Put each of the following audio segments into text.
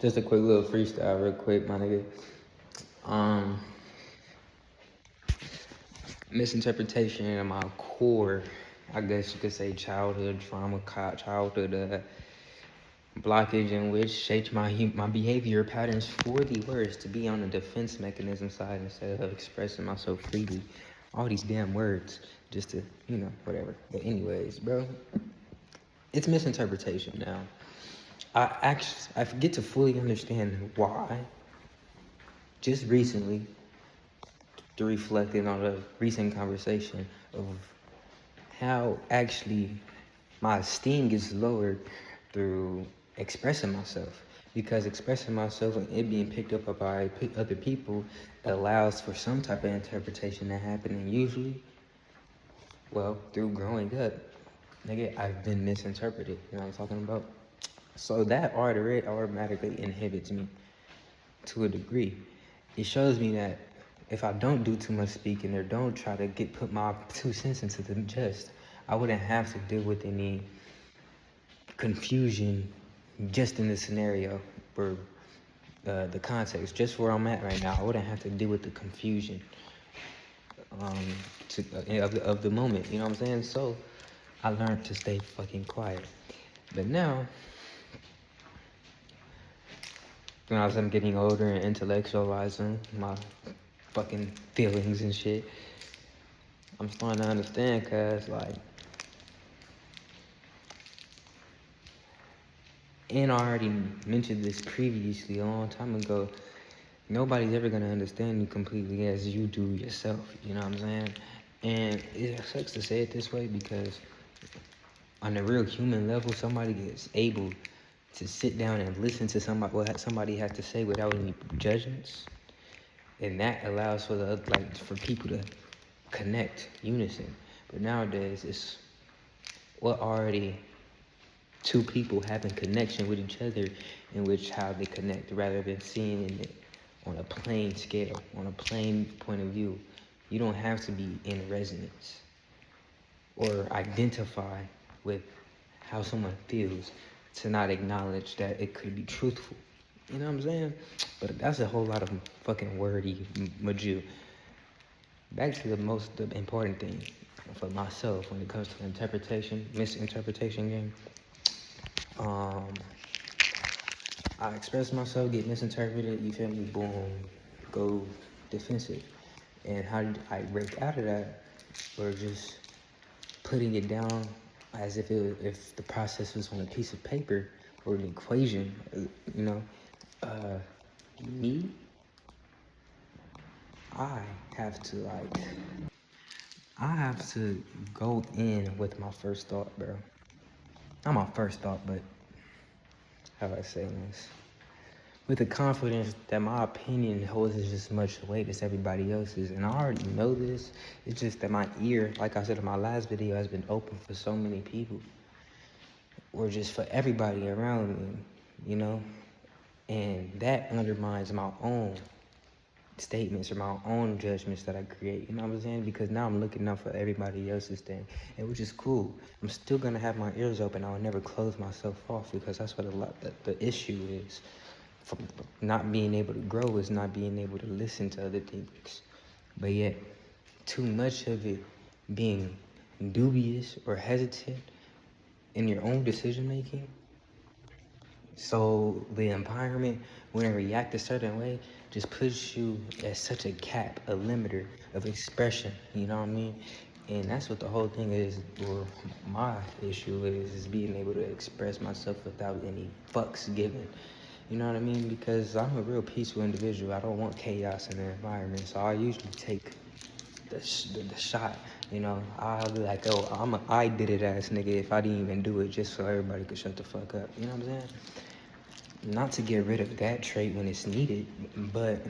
Just a quick little freestyle, real quick, my nigga. Um, Misinterpretation in my core, I guess you could say, childhood trauma, childhood blockage, in which shaped my behavior patterns for the worse, to be on the defense mechanism side instead of expressing myself freely. All these damn words, just to whatever. But anyways, bro, it's misinterpretation now. I forget to fully understand why. Just recently, to reflecting on a recent conversation of how actually my esteem gets lowered through expressing myself. Because expressing myself and it being picked up by other people allows for some type of interpretation to happen. And usually, well, through growing up, nigga, I've been misinterpreted. You know what I'm talking about? So that automatically inhibits me to a degree. It shows me that if I don't do too much speaking or don't try to put my 2 cents into the just, I wouldn't have to deal with any confusion just in the scenario or the context, just where I'm at right now. I wouldn't have to deal with the confusion of the moment, you know what I'm saying? So I learned to stay fucking quiet. But now, as I'm getting older and intellectualizing my fucking feelings and shit, I'm starting to understand, cause like, and I already mentioned this previously a long time ago, nobody's ever gonna understand you completely as you do yourself, you know what I'm saying? And it sucks to say it this way because on a real human level, somebody is able to sit down and listen to what somebody has to say without any judgments. And that allows for people to connect unison. But nowadays, it's already two people having connection with each other in which how they connect, rather than seeing it on a plain scale, on a plain point of view. You don't have to be in resonance or identify with how someone feels to not acknowledge that it could be truthful. You know what I'm saying? But that's a whole lot of fucking wordy majoo. Back to the important thing for myself when it comes to misinterpretation game. I express myself, get misinterpreted, you feel me? Boom, go defensive. And how did I break out of that? Or just putting it down as if the process was on a piece of paper or an equation, you know? Me, I have to go in with my first thought, bro. Not my first thought, but how do I say this? With the confidence that my opinion holds as much weight as everybody else's. And I already know this. It's just that my ear, like I said in my last video, has been open for so many people. Or just for everybody around me, you know? And that undermines my own statements or my own judgments that I create, you know what I'm saying? Because now I'm looking out for everybody else's thing, and which is cool. I'm still gonna have my ears open. I will never close myself off, because that's what the issue is. From not being able to grow is not being able to listen to other things. But yet, too much of it being dubious or hesitant in your own decision making. So the environment, when it react a certain way, just puts you at such a cap, a limiter of expression, you know what I mean? And that's what the whole thing is, or my issue is being able to express myself without any fucks given. You know what I mean? Because I'm a real peaceful individual. I don't want chaos in the environment, so I usually take the shot. You know, I'll be like, oh, I did it ass nigga if I didn't even do it, just so everybody could shut the fuck up. You know what I'm saying? Not to get rid of that trait when it's needed, but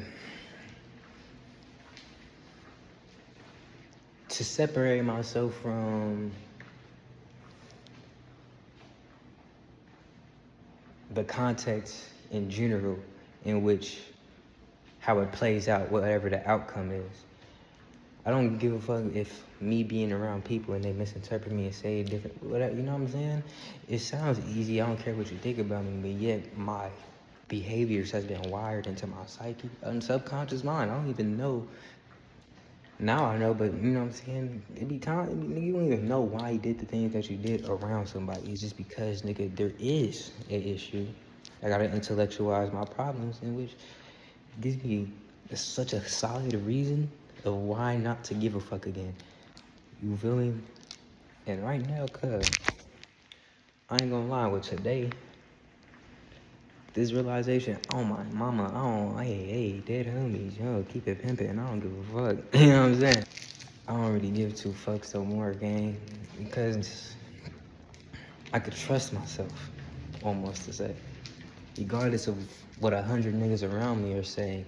to separate myself from the context in general in which how it plays out, whatever the outcome is. I don't give a fuck if me being around people and they misinterpret me and say it different, whatever, you know what I'm saying? It sounds easy, I don't care what you think about me, but yet my behaviors has been wired into my psyche and subconscious mind. I don't even know. Now I know, but you know what I'm saying? It be time, nigga, you don't even know why you did the things that you did around somebody. It's just because, nigga, there is an issue. I gotta intellectualize my problems, in which gives me such a solid reason of why not to give a fuck again. You feel me? And right now, cuz, I ain't gonna lie, with today, this realization, oh my mama, hey, dead homies, yo, keep it pimpin', I don't give a fuck. You know what I'm saying? I don't really give two fucks no more, gang, because I could trust myself, almost to say. Regardless of what 100 niggas around me are saying,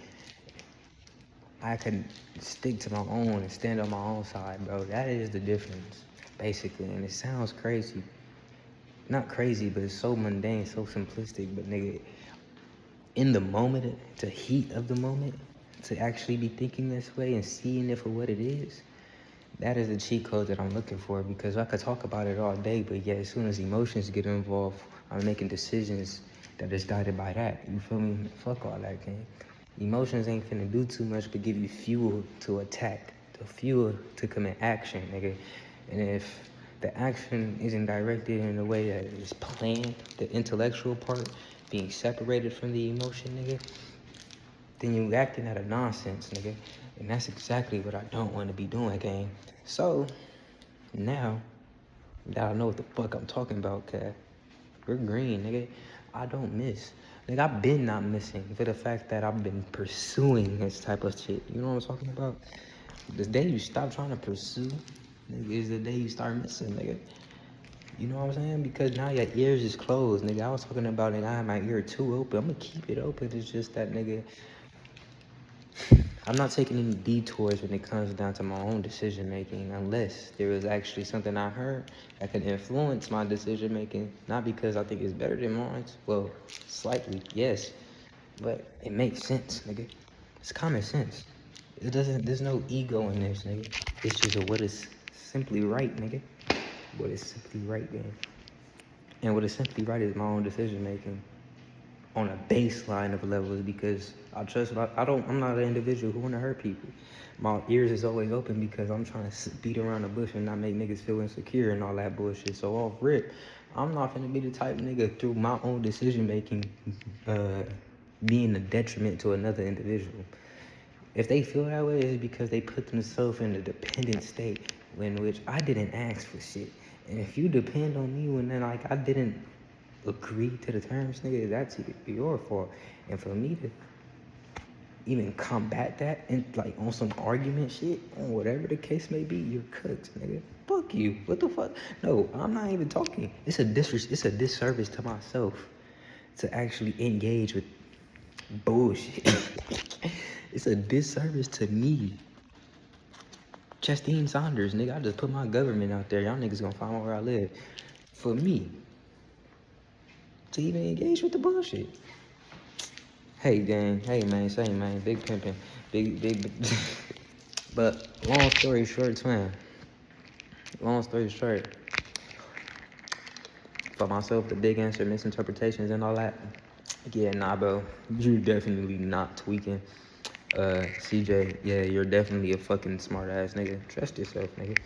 I can stick to my own and stand on my own side, bro. That is the difference, basically. And it sounds crazy. Not crazy, but it's so mundane, so simplistic. But nigga, in the moment, the heat of the moment, to actually be thinking this way and seeing it for what it is, that is the cheat code that I'm looking for. Because I could talk about it all day, but yet as soon as emotions get involved, I'm making decisions that is guided by that. You feel me? Fuck all that, gang. Emotions ain't finna do too much but give you fuel to attack, the fuel to commit action, nigga. And if the action isn't directed in a way that is planned, the intellectual part being separated from the emotion, nigga, then you acting out of nonsense, nigga. And that's exactly what I don't want to be doing, gang. So, now that I know what the fuck I'm talking about, cuz, we're green, nigga. I don't miss. Like, I've been not missing for the fact that I've been pursuing this type of shit. You know what I'm talking about? The day you stop trying to pursue, nigga, is the day you start missing, nigga. You know what I'm saying? Because now your ears is closed, nigga. I was talking about it, I had my ear too open. I'm gonna keep it open. It's just that, nigga, I'm not taking any detours when it comes down to my own decision making, unless there is actually something I heard that could influence my decision making. Not because I think it's better than mine. Well, slightly, yes, but it makes sense, nigga. It's common sense. There's no ego in this, nigga. It's just what is simply right, nigga. What is simply right, man. And what is simply right is my own decision making on a baseline of levels, because I'm not an individual who want to hurt people. My ears is always open because I'm trying to beat around the bush and not make niggas feel insecure and all that bullshit. So off rip, I'm not gonna be the type of nigga through my own decision making being a detriment to another individual. If they feel that way, it's because they put themselves in a dependent state in which I didn't ask for shit. And if you depend on me when then like I didn't agree to the terms, nigga, that's your fault. And for me to even combat that and like on some argument shit, on whatever the case may be, you're cooked, nigga. Fuck you. What the fuck? No, I'm not even talking. It's a disservice to myself to actually engage with bullshit. It's a disservice to me. Justine Saunders, nigga, I just put my government out there. Y'all niggas gonna find out where I live. For me to even engage with the bullshit. Hey, gang. Hey, man. Say, man. Big pimpin'. Big. But long story short, twin. Long story short. For myself, the big answer, misinterpretations and all that. Yeah, nah, bro. You're definitely not tweaking. CJ, yeah, you're definitely a fucking smart ass nigga. Trust yourself, nigga.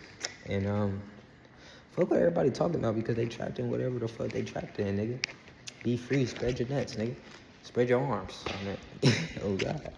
And fuck what everybody talking about because they trapped in whatever the fuck they trapped in, nigga. Be free, spread your nets, nigga. Spread your arms. Oh God.